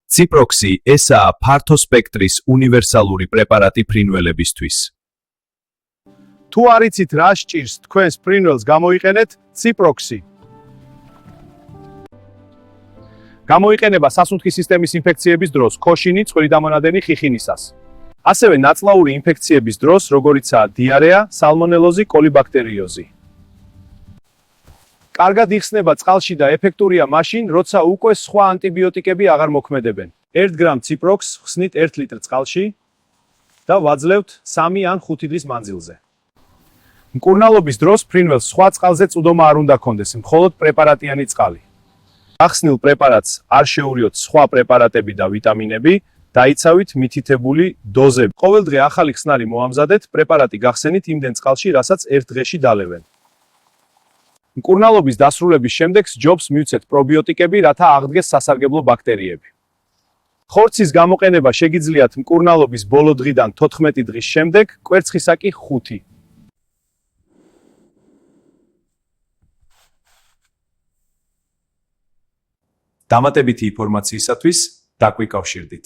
Ciproxi ესაა ფართო სპექტრის უნივერსალური პრეპარატი ფრინველებისთვის. თუ არ იცით რა სჭირს თქვენს ფრინველს გამოიყენეთ Ciproxi. გამოიყენება სასუნთქი სისტემის ინფექციების დროს, ქოშინი, წვრილი დამონადენი ხიხინისას. ასევე ნაწლაური ინფექციების დროს, როგორიცაა დიარეა, სალმონელოზი, კოლიბაქტერიოზი. კარგად იხსნება წყალში და ეფექტურია მაშინ, როცა უკვე სხვა ანტიბიოტიკები აღარ მოქმედებენ. 1 გრამ Ciprox ხსნით 1 ლიტრ წყალში და ვაძლევთ 3 ან 5 დღის მანძილზე. მკურნალობის დროს ფრინველს სხვა წყალზე წვდომა არ უნდა ჰქონდეს, მხოლოდ პრეპარატიანი წყალი. ახსნილ პრეპარატს არ შეურიოთ სხვა პრეპარატები და ვიტამინები, დაიცავით მითითებული დოზები. ყოველდღე ახალი ხსნარი მოამზადეთ, პრეპარატი გახსენით იმდენ წყალში, რასაც 1 დღეში დალევენ. მკურნალობის დასრულების შემდეგ სჯობს მივცეთ პრობიოტიკები, რათა აღდგეს სასარგებლო ბაქტერიები. ხორცის გამოყენება შეგიძლიათ მკურნალობის ბოლო დღიდან 14 დღის შემდეგ, კვერცხისა კი 5. დამატებითი ინფორმაციისათვის დაგვიკავშირდით.